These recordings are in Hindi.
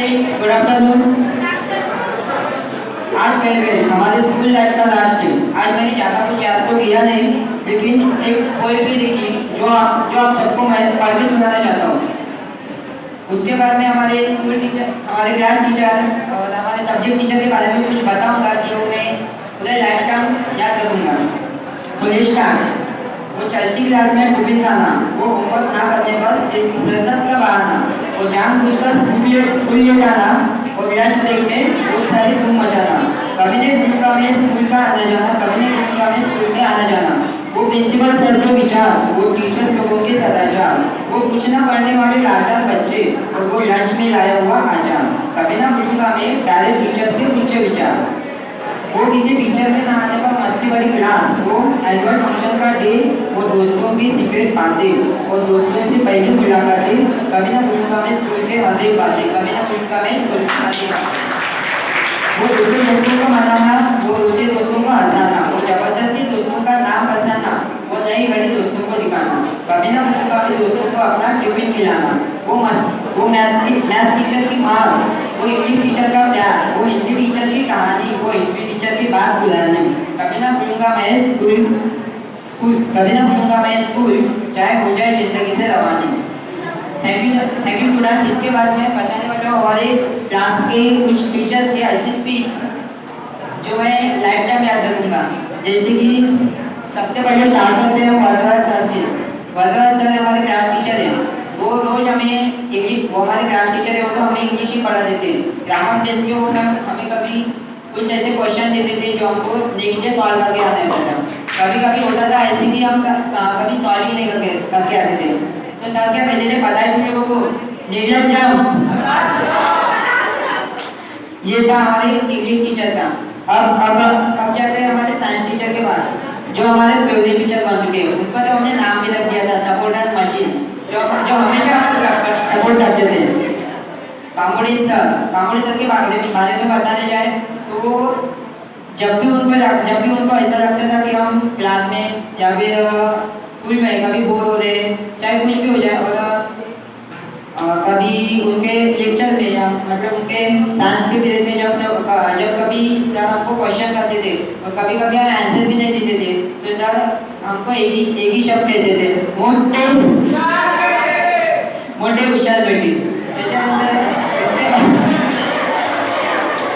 Friends, good afternoon. आज मेरे हमारे स्कूल लाइफ का लास्ट डे। आज मैंने ज़्यादा कुछ याद तो किया नहीं, लेकिन एक पोएट्री लिखी जो आप सबको मैं पढ़ के सुनाना चाहता हूँ। उसके बाद में हमारे स्कूल टीचर, हमारे क्लास टीचर और हमारे सब्जेक्ट टीचर के बारे में कुछ बताऊंगा कि वो मैं उधर लाइफ टाइम याद करूँगा। तो स्टार्ट। वो चलती क्लास में टिफिन खाना, वो होमवर्क ना करने पर सरदर्द का बहाना, वो जानबूझकर स्कूल लेट आना और लंच ब्रेक में बहुत सारी धूम मचाना। कभी ने भूखा में स्कूल का आना जाना, कभी ने भूखा में स्कूल में आना जाना। वो प्रिंसिपल सर के विचार, वो टीचर लोगों के सदाचार, वो कुछ ना पढ़ने वाले लाचार बच्चे और वो लंच में लाया हुआ आचार। कभी ना भूखा में डायरेक्ट टीचर्स के कुछ विचार, वो किसी टीचर में ना आने पर मस्ती भरी क्लास, वो एनुअल फंक्शन का डे, वो दोस्तों की सीक्रेट बातें और दोस्तों से पहली मुलाकातें। कभी ना भूलूंगा मैं स्कूल के अनेक बातें, कभी ना भूलूंगा मैं स्कूल की अनेक बातें। वो दूसरे दोस्तों को मनाना, वो दूसरे दोस्तों को हंसाना, वो जबरदस्ती दोस्तों का नाम बसाना, वो नई घड़ी दोस्तों को दिखाना। कभी ना भूलूंगा मैं दोस्तों को अपना टिफिन खिलाना। वो मैथ टीचर की मार, वो इंग्लिश टीचर का प्यार, वो हिंदी टीचर की कहानी, वो हिस्ट्री टीचर की बात बुलाने। कभी ना भूलूंगा मैं स्कूल, कभी ना भूलूंगा मैं स्कूल, चाहे हो जाए जिंदगी से रवानी। Thank you student. इसके बाद में बताने वाला हूँ हमारे क्लास के कुछ टीचर्स की ऐसी स्पीच जो मैं लाइफ टाइम याद रखूँगा। जैसे कि सबसे पहले स्टार्ट करते हैं वरदराज सर जी। वरदराज सर हमारे क्लास टीचर हैं। वो रोज हमें इंग्लिश, वो हमारे क्लास टीचर है, वो तो हमें इंग्लिश ही पढ़ा देते हैं। ग्रामर टेस्ट में वो हमें कभी कुछ ऐसे क्वेश्चन देते थे जो हमको नेक्स्ट डे सॉल्व करके आना होता था। कभी कभी होता था ऐसे कि हम कभी सॉल्व ही नहीं करके आते थे। तो सर क्या कहते थे, पता है तुम लोगों को, निर्लज जाओ। ये था हमारे इंग्लिश टीचर का। अब जाते हैं हमारे साइंस टीचर के पास, जो हमारे फेवरेट टीचर बन चुके हैं। उनका तो हमने नाम भी रख दिया था सपोर्टर मशीन, जो हमेशा हमको सपोर्ट करते थे। कांबोड़ी सर के बारे में बताने जाए तो वो जब भी उनको ऐसा लगता था कि हम क्लास में या फिर स्कूल में कभी बोर हो रहे, चाहे कुछ भी हो जाए, और कभी उनके लेक्चर में या मतलब उनके साइंस के पीरियड में जब कभी सर हमको क्वेश्चन करते थे और कभी कभी हम आंसर भी नहीं देते थे, तो सर हमको एक ही शब्द कहते थे, मोटे होशियार बेटी।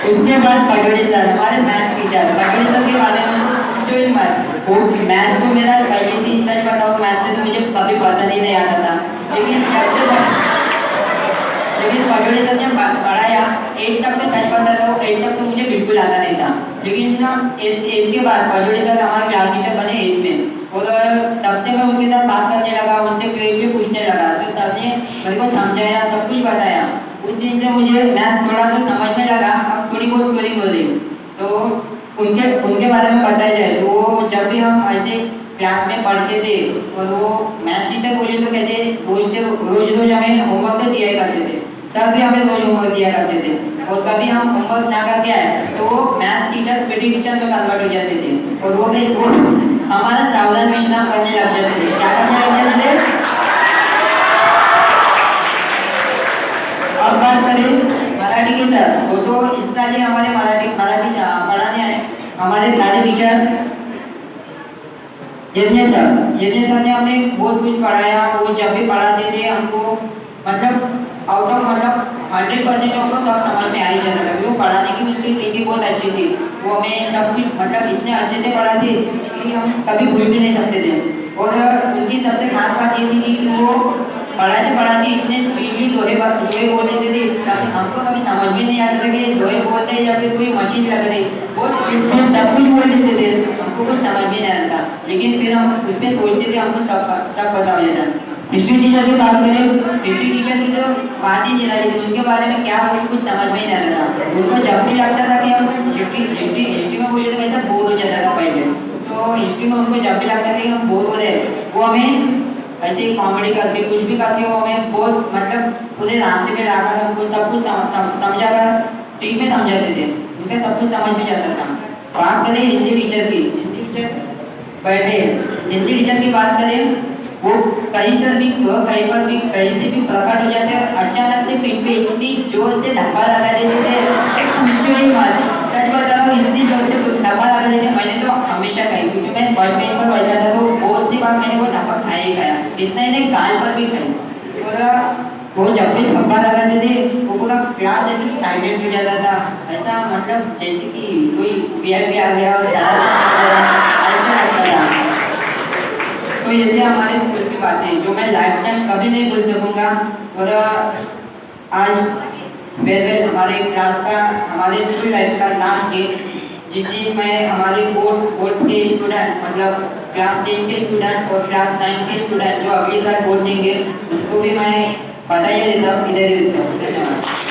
उसके बाद पटोड़ी सर, हमारे मैथ्स टीचर। पटोड़ी सर के बारे में वो मैथ्स तो मेरा पहले से सच बताओ, मैथ्स में तो मुझे कभी पसंद ही नहीं आता था। लेकिन पटोड़ी सर जब पढ़ाया 8 तक तो सच बताता हूँ, 8 तक तो मुझे बिल्कुल आता नहीं था। लेकिन ना 8 के बाद पटोड़ी सर हमारे क्लास टीचर बने 8 में, और तब से मैं उनके साथ बात करने लगा, उनसे क्वेश्चन पूछने लगा। तो सर ने मेरे को समझाया, सब कुछ बताया। उस दिन से मुझे मैथ्स थोड़ा तो समझ में लगा। अब थोड़ी बहुत स्कोरिंग हो रही। तो उनके बारे में बताया जाए तो जब भी हम ऐसे क्लास में पढ़ते थे और वो मैथ्स टीचर बोले तो कैसे रोज हमें होमवर्क तो दिया ही करते थे। सर भी हमें रोज होमवर्क दिया करते थे, और कभी हम होमवर्क ना करके आए तो वो मैथ्स टीचर पीटी टीचर में कन्वर्ट हो जाते थे, और वो हमारा सावधान विश्राम करने लग जाते थे। क्या करने लग जाते थे? अब बात करें मराठी के सर, तो इस साल ही हमारे मराठी पढ़ाने आए हमारे प्यारे टीचर यज्ञ सर ने हमें बहुत कुछ पढ़ाया। वो जब भी पढ़ाते थे हमको मतलब आउट ऑफ 100% हमको सब समझ में आ ही जाता था। वो पढ़ाने की उनकी ट्रिक बहुत अच्छी थी। वो हमें सब कुछ मतलब इतने अच्छे से पढ़ाते कि हम कभी भूल भी नहीं सकते थे। और उनकी सबसे खास बात ये थी कि वो पढ़ाते इतने स्पीडली दोहे बोल देते थे ताकि हमको कभी समझ भी नहीं आता था कि दोहे बोलते हैं या फिर कोई मशीन लग रही। वो स्पीड में सब कुछ बोल देते थे, हमको कुछ समझ भी नहीं आता था। लेकिन फिर हम उसमें सोचते थे हमको सब पता हो जाता। हिस्ट्री टीचर की बात करें, हिस्ट्री टीचर की तो बात ही नहीं रही थी। उनके बारे में क्या बोले कुछ समझ में नहीं आता था। उनको जब भी लगता था कि हम हिस्ट्री में बोले तो वैसा बोर हो जाता था पहले। तो हिस्ट्री में उनको जब भी लगता था कि हम बोर हो रहे, वो हमें ऐसे कॉमेडी करके कुछ भी करके वो हमें बहुत मतलब पूरे रास्ते पे लाकर हमको सब कुछ समझाकर ठीक में समझाते थे। उनका सब कुछ समझ में जाता था। बात करें हिंदी टीचर की, हिंदी टीचर बैठे, हिंदी टीचर की बात करें वो कहीं से भी कहीं पर भी कहीं से भी प्रकट हो जाते हैं। अचानक से पीठ पे इतनी जोर से धक्का लगा देते थे, पूछो ही मत। सच बता रहा हूँ, इतनी जोर से धक्का लगा देते। मैंने तो हमेशा खाई, क्योंकि मैं बर्ड पेन पर बैठा था तो बहुत सी बार मैंने वो धक्का खाया ही खाया। इतना ही नहीं, गाल पर भी खाई। पूरा वो जब भी धक्का लगाते थे वो पूरा क्लास ऐसे साइलेंट हो जाता था, ऐसा मतलब जैसे कि कोई वीआईपी आ गया और ऐसा लगता था। तो ये थी हमारे स्कूल की बातें जो मैं लाइफ टाइम कभी नहीं भूल सकूंगा। और आज फेयरवेल हमारे क्लास का, हमारे स्कूल लाइफ का लास्ट डे, जिस दिन मैं हमारे बोर्ड्स के स्टूडेंट मतलब क्लास 10 के स्टूडेंट और क्लास 9 के स्टूडेंट जो अगले साल बोर्ड देंगे उसको भी मैं बधाई देता हूँ, इधर ही देता हूँ। धन्यवाद।